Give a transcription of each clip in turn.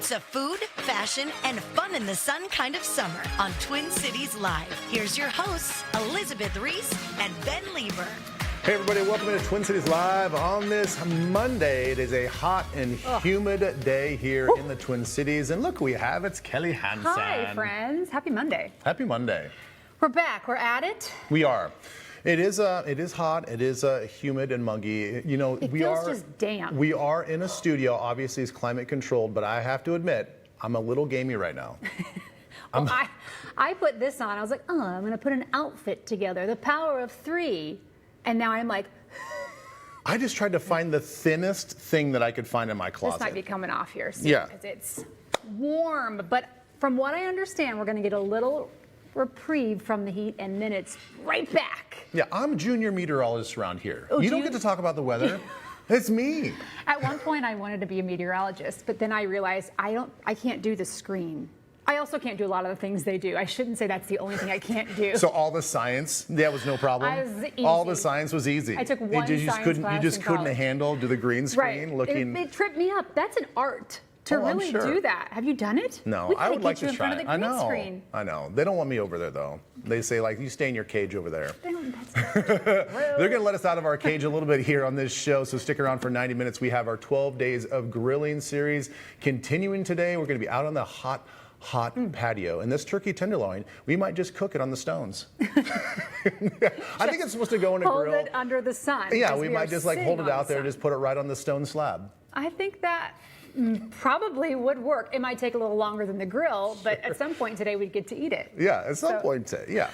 It's a food, fashion, and fun in the sun kind of summer on Twin Cities Live. Here's your hosts, Elizabeth Reese and Ben Lieber. Hey everybody, welcome to Twin Cities Live on this Monday. It is a hot and humid day here in the Twin Cities. And look who we have, it's Kelli Hansen. Hi friends, happy Monday. Happy Monday. We're back, we're at it. We are. It is hot, it is humid and muggy. You know, it feels just damp. We are in a studio, obviously it's climate controlled, but I have to admit, I'm a little gamey right now. Well, I put this on, I was like, oh, I'm gonna put an outfit together, the power of 3. And now I'm like, I just tried to find the thinnest thing that I could find in my closet. This might be coming off here soon, yeah, because it's warm. But from what I understand, we're going to get a little reprieve from the heat, and then it's right back. Yeah, I'm a junior meteorologist around here. Oh, you don't get to talk about the weather. It's me. At one point, I wanted to be a meteorologist, but then I realized I can't do the screen. I also can't do a lot of the things they do. I shouldn't say that's the only thing I can't do. So all the science, that was no problem? All the science was easy? I took one science class You just couldn't college. handle do the green screen right. looking... It tripped me up. That's an art to really do that. Have you done it? No, I would like to try it. I know. I know. They don't want me over there though. They say like, you stay in your cage over there. They're going to let us out of our cage a little bit here on this show, so stick around for 90 minutes. We have our 12 Days of Grilling series continuing today. We're going to be out on the hot patio. And this turkey tenderloin, we might just cook it on the stones. I think it's supposed to go in a grill. Hold it under the sun. Yeah, we might just like hold it out there and just put it right on the stone slab. I think that probably would work. It might take a little longer than the grill, but at some point today we'd get to eat it. Yeah, at some point today, yeah.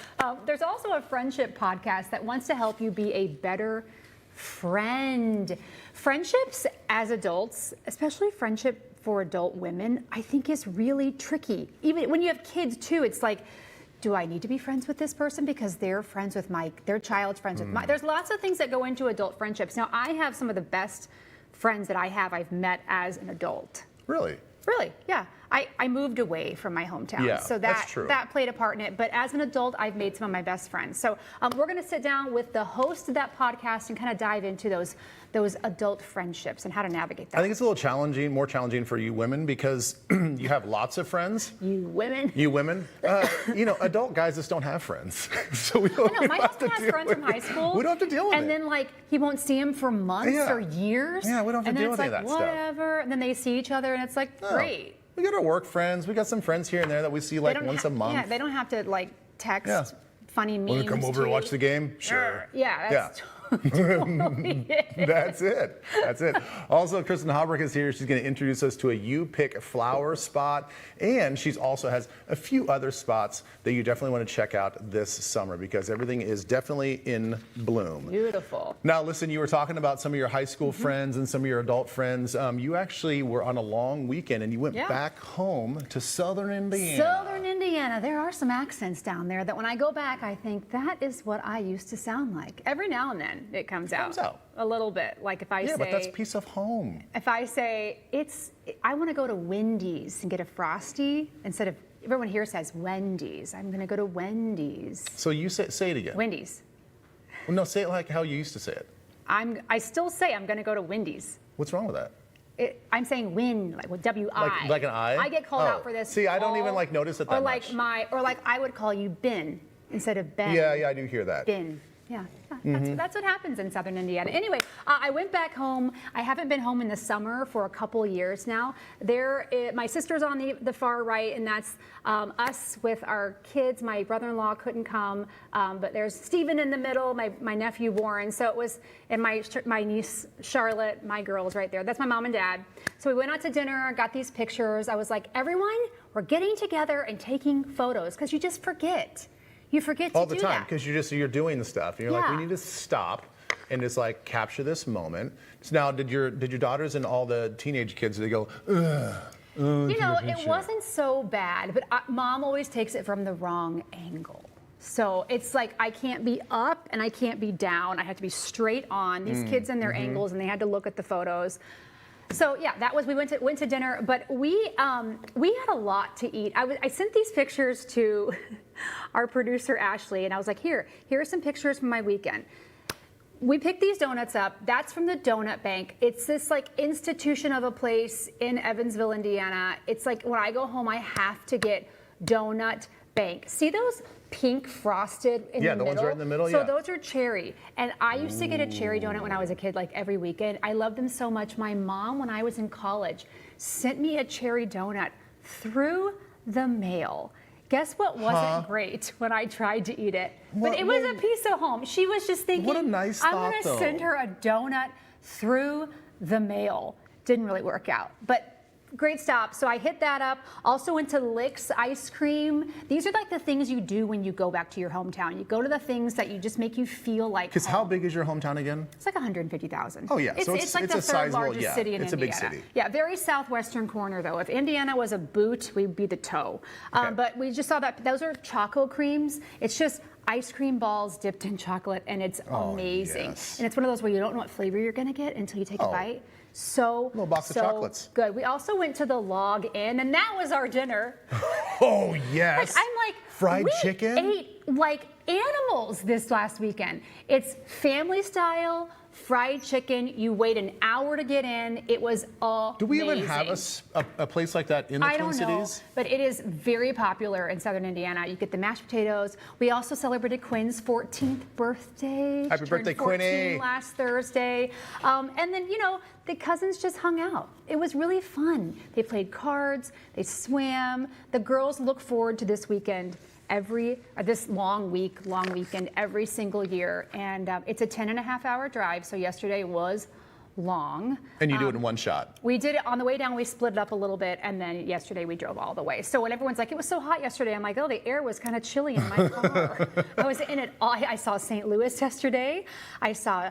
There's also a friendship podcast that wants to help you be a better friend. Friendships as adults, especially friendship for adult women, I think is really tricky. Even when you have kids too, it's like, do I need to be friends with this person because they're friends with their child's friends with my, there's lots of things that go into adult friendships. Now I have some of the best friends that I've met as an adult. Really? Really, yeah. I moved away from my hometown, yeah, so that's true. that played a part in it. But as an adult, I've made some of my best friends. So we're going to sit down with the host of that podcast and kind of dive into those adult friendships and how to navigate that. I think it's a little challenging, more challenging for you women because you have lots of friends. You women. You women. You know, adult guys just don't have friends. So we don't. I know, my husband has friends from high school. We don't have to deal with it. And then like he won't see him for months or years. Yeah, we don't have to deal with any of that stuff. Whatever. And then they see each other and it's like, great. We got our work friends. We got some friends here and there that we see like once a month. Yeah, they don't have to like text funny memes. Want to come over and watch the game? Sure. Yeah, that's totally it. That's it. That's it. Also, Kristen Haubrich is here. She's going to introduce us to a You Pick flower spot. And she's also has a few other spots that you definitely want to check out this summer because everything is definitely in bloom. Beautiful. Now, listen, you were talking about some of your high school friends and some of your adult friends. You actually were on a long weekend and you went back home to Southern Indiana. Southern Indiana. There are some accents down there that when I go back, I think that is what I used to sound like. Every now and then it comes out a little bit. Like if I say, but that's piece of home. If I say I want to go to Wendy's and get a Frosty instead of everyone here says Wendy's. I'm going to go to Wendy's. So you say it again. Wendy's. Well, no, say it like how you used to say it. I still say I'm going to go to Wendy's. What's wrong with that? I'm saying win, like with W-I. Like an I? I get called out for this. See, I don't even like notice it that much. Or like I would call you Ben instead of Ben. Yeah, I do hear that. Ben. Yeah, that's what happens in Southern Indiana. Anyway, I went back home. I haven't been home in the summer for a couple years now. My sister's on the far right, and that's us with our kids. My brother-in-law couldn't come, but there's Stephen in the middle, my nephew Warren. So it was, and my niece Charlotte, my girls right there. That's my mom and dad. So we went out to dinner, got these pictures. I was like, everyone, we're getting together and taking photos because you just forget. You forget to do that. All the time, because you're doing the stuff. And you're like, we need to stop and just like capture this moment. So now, did your daughters and all the teenage kids, they go, ugh. You know, it wasn't so bad, but Mom always takes it from the wrong angle. So it's like I can't be up and I can't be down. I have to be straight on. These kids and their angles, and they had to look at the photos. So yeah, that was, we went to dinner, but we had a lot to eat. I sent these pictures to our producer Ashley, and I was like, here are some pictures from my weekend. we picked these donuts up. That's from the Donut Bank. It's this like institution of a place in Evansville, Indiana. It's like when I go home, I have to get Donut Bank. See those pink frosted in the middle? Yeah, the ones right in the middle, So yeah. those are cherry. And I used to get a cherry donut when I was a kid, like every weekend. I loved them so much. My mom, when I was in college, sent me a cherry donut through the mail. Guess what wasn't great when I tried to eat it? But it was a piece of home. She was just thinking, what a nice I'm thought, going to though. send her a donut through the mail. Didn't really work out. But great stop. So I hit that up. Also went to Licks Ice Cream. These are like the things you do when you go back to your hometown. You go to the things that you just make you feel like Because how home. big is your hometown again? It's like 150,000. Oh, yeah. So It's like it's the a third sizable, largest yeah, city in it's Indiana. a big city. Yeah, very southwestern corner though. If Indiana was a boot, we'd be the toe. Okay. But we just saw that those are choco creams. It's just ice cream balls dipped in chocolate, and it's amazing. Yes. And it's one of those where you don't know what flavor you're gonna get until you take a bite. So Little box of chocolates. good. We also went to the Log Inn, and that was our dinner. Oh, yes. I'm like, fried we chicken? ate like animals this last weekend. It's family style fried chicken. You wait an hour to get in. It was amazing. Do we even have a place like that in the I Twin don't know, Cities? but it is very popular in southern Indiana. You get the mashed potatoes. We also celebrated Quinn's 14th birthday. Happy She birthday, turned 14 Quinny. last Thursday. And then, the cousins just hung out. It was really fun. They played cards, they swam. The girls look forward to this weekend this long weekend every single year. And it's a 10.5-hour drive. So yesterday was long. And you do it in one shot. We did it on the way down. We split it up a little bit, and then yesterday we drove all the way. So when everyone's like, "It was so hot yesterday," I'm like, "Oh, the air was kind of chilly in my car." I was in it all. I saw St. Louis yesterday. I saw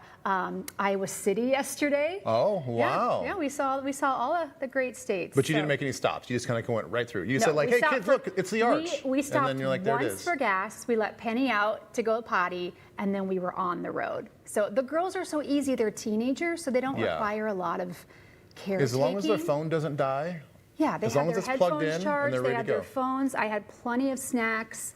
Iowa City yesterday. Oh, wow. Yeah, we saw all of the great states. But you So- didn't make any stops. You just kind of went right through. You No, said like, we "Hey, stopped kids, for- look, it's the arch." We stopped and then you're like, "There it once is." for gas. We let Penny out to go potty, and then we were on the road. So the girls are so easy. They're teenagers, so they don't Yeah. require a lot of caretaking. As long as their phone doesn't die. Yeah, they As had long as their it's plugged headphones in and charged. they're They ready had to their go. phones. I had plenty of snacks.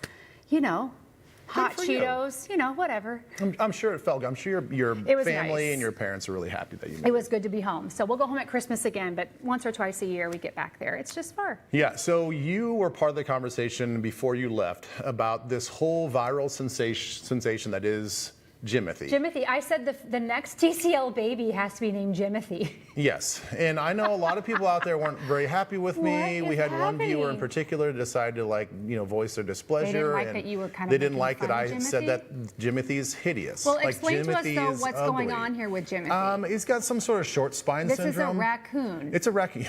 Hot for you. Cheetos. Whatever. I'm sure it felt. I'm sure your It was family nice. and your parents are really happy that you made It was good to be home. So we'll go home at Christmas again, but once or twice a year we get back there. It's just far. Yeah, so you were part of the conversation before you left about this whole viral sensation that is Jimothy. Jimothy, I said the next TCL baby has to be named Jimothy. Yes, and I know a lot of people out there weren't very happy with me. What We is had one viewer in happening? particular decide to voice their displeasure. like and that you were kind of They didn't making like that fun I of said Jimothy? that Jimothy's hideous. Well, like, explain to us Jimothy though is what's going ugly. on here with Jimothy. He's got some sort of short spine This is a syndrome. raccoon. It's a raccoon.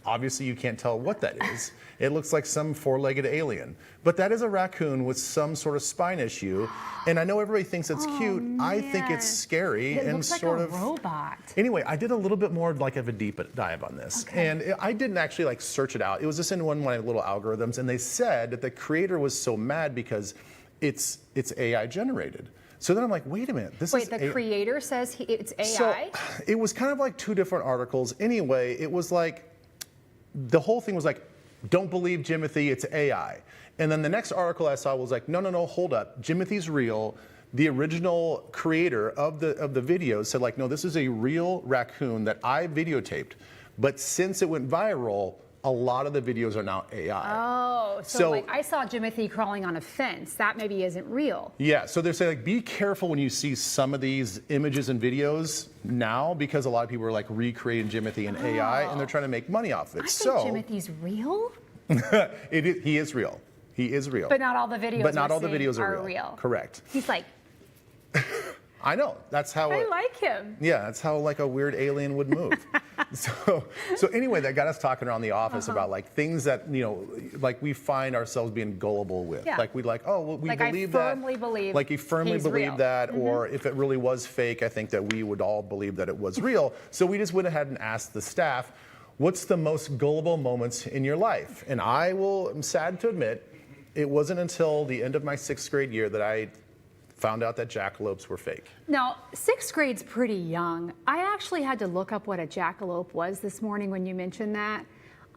Obviously, you can't tell what that is. It looks like some four-legged alien. But that is a raccoon with some sort of spine issue. And I know everybody thinks it's cute. I think it's man. scary It and looks like sort a of robot. Anyway, I did a little bit more like of a deep dive on this. Okay. And I didn't actually like search it out. It was just in one of my little algorithms, and they said that the creator was so mad because it's AI generated. So then I'm like, wait a minute, Wait, the creator says it's AI? So it was kind of like two different articles. Anyway, it was like, the whole thing was like, don't believe Jimothy, it's AI. And then the next article I saw was like, no, hold up, Jimothy's real. The original creator of the video said like, no, this is a real raccoon that I videotaped. But since it went viral, a lot of the videos are now AI. Oh, so like I saw Jimothy crawling on a fence. That maybe isn't real. Yeah, so they're saying like, be careful when you see some of these images and videos now, because a lot of people are like recreating Jimothy in AI, and they're trying to make money off of it. I So think Jimothy's real, he is real. He is real. but not all the videos. But not we're all the seeing videos are real. Correct. He's like, I know. That's how. I like him. Yeah, that's how like a weird alien would move. so anyway, that got us talking around the office about like things that like we find ourselves being gullible with. Yeah. Like we like, oh, well, we Like, I believe that. firmly believe Like you firmly he's believe real. that, or if it really was fake, I think that we would all believe that it was real. So we just went ahead and asked the staff, what's the most gullible moments in your life? And I'm sad to admit, it wasn't until the end of my 6th grade year that I found out that jackalopes were fake. Now, 6th grade's pretty young. I actually had to look up what a jackalope was this morning when you mentioned that.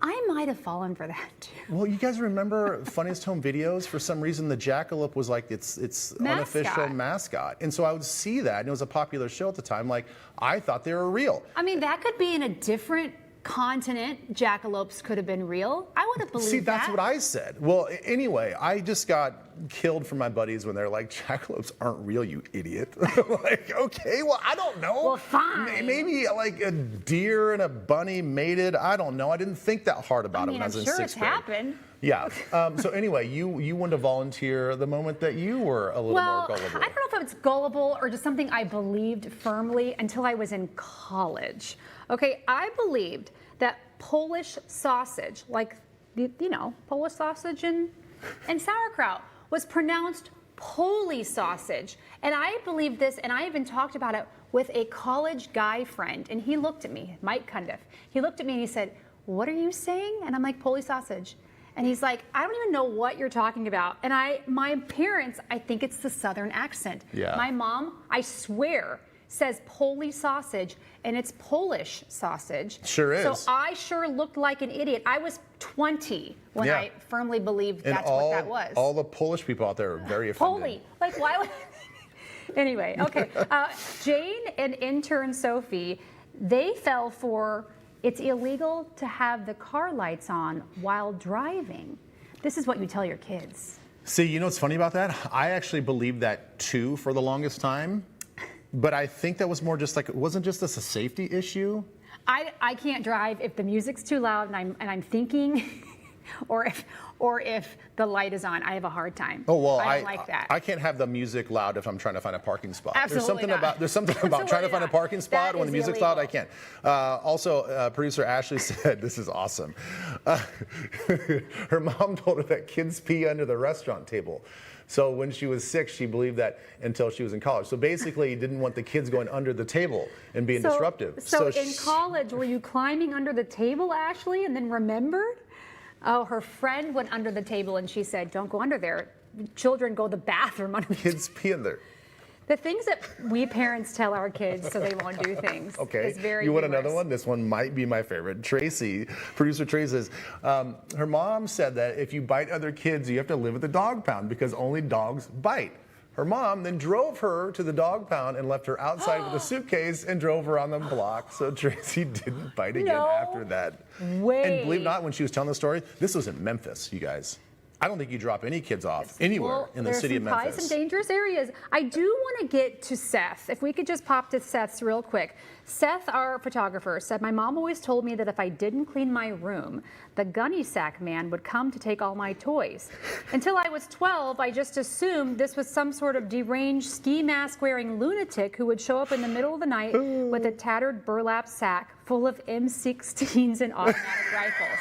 I might have fallen for that too. Well, you guys remember Funniest Home Videos? For some reason, the jackalope was like its unofficial mascot. And so I would see that, and it was a popular show at the time. Like, I thought they were real. I mean, that could be in a different continent. Jackalopes could have been real. I would have believed that. See, that's what I said. Well, anyway, I just got killed from my buddies when they're like, jackalopes aren't real, you idiot. Like, okay, well, I don't know. Well, fine. Maybe like a deer and a bunny mated. I don't know. I didn't think that hard about it when I was in sixth grade. I'm sure it's happened. Yeah. So anyway, you wanted to volunteer the moment that you were a little more gullible. I don't know if it's gullible or just something I believed firmly until I was in college. Okay, I believed that Polish sausage, like, Polish sausage and sauerkraut, was pronounced Polly sausage. And I believed this, and I even talked about it with a college guy friend. And he looked at me, Mike Cundiff. He looked at me and he said, "What are you saying?" And I'm like, "Polly sausage." And he's like, "I don't even know what you're talking about." And my parents, I think it's the Southern accent. Yeah. My mom, I swear, says Polly sausage, and it's Polish sausage. Sure is. So I sure looked like an idiot. I was 20 when I firmly believed that's what that was. All the Polish people out there are very offended. Polly. Like, why would... Anyway, okay. Jane and intern Sophie, they fell for, it's illegal to have the car lights on while driving. This is what you tell your kids. See, you know what's funny about that? I actually believed that too for the longest time. But I think that was more just like, it wasn't just this a safety issue? I can't drive if the music's too loud and I'm thinking, or if the light is on. I have a hard time. Oh, well, I don't like that. I can't have the music loud if I'm trying to find a parking spot. Absolutely There's something about trying to find a parking spot when the music's loud. I can't. Also, producer Ashley said, this is awesome. Her mom told her that kids pee under the restaurant table. So when she was 6, she believed that until she was in college. So basically, didn't want the kids going under the table and being disruptive. So in college, were you climbing under the table, Ashley, and then remembered? Oh, her friend went under the table and she said, "Don't go under there. Children go to the bathroom under the kids pee in there." The things that we parents tell our kids so they won't do things is very You want humorous. another one? This one might be my favorite. Tracy, producer Tracy says, her mom said that if you bite other kids, you have to live at the dog pound because only dogs bite. Her mom then drove her to the dog pound and left her outside with a suitcase and drove her on the block. So Tracy didn't bite again after that. Way. And believe it or not, when she was telling the story, this was in Memphis, you guys. I don't think you drop any kids off anywhere in the city of Memphis. There's some dangerous areas. I do want to get to Seth. If we could just pop to Seth's real quick. Seth, our photographer, said, "My mom always told me that if I didn't clean my room, the gunny sack man would come to take all my toys. Until I was 12, I just assumed this was some sort of deranged ski mask wearing lunatic who would show up in the middle of the night with a tattered burlap sack full of M16s and automatic rifles."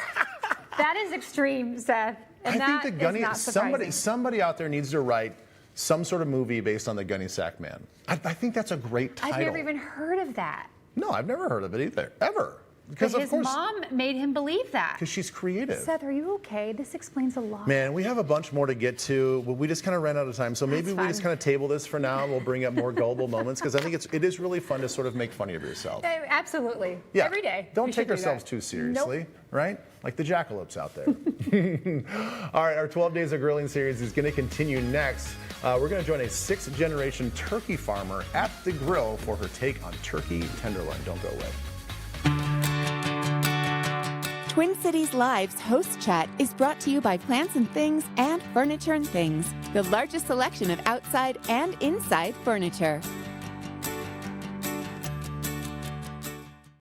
That is extreme, Seth. And I think the gunny, is not somebody out there needs to write some sort of movie based on the gunny sack man. I think that's a great title. I've never even heard of that. No, I've never heard of it either, ever. Because his mom made him believe that. Because she's creative. Seth, are you okay? This explains a lot. Man, we have a bunch more to get to. We just kind of ran out of time, so maybe we just kind of table this for now, and we'll bring up more gullible moments, because I think it is really fun to sort of make fun of yourself. Absolutely. Yeah. Every day. Don't take ourselves too seriously, right? Like the jackalopes out there. All right, our 12 Days of Grilling series is going to continue next. We're going to join a 6th-generation turkey farmer at the grill for her take on turkey tenderloin. Don't go away. Twin Cities Live's host chat is brought to you by Plants and Things and Furniture and Things, the largest selection of outside and inside furniture.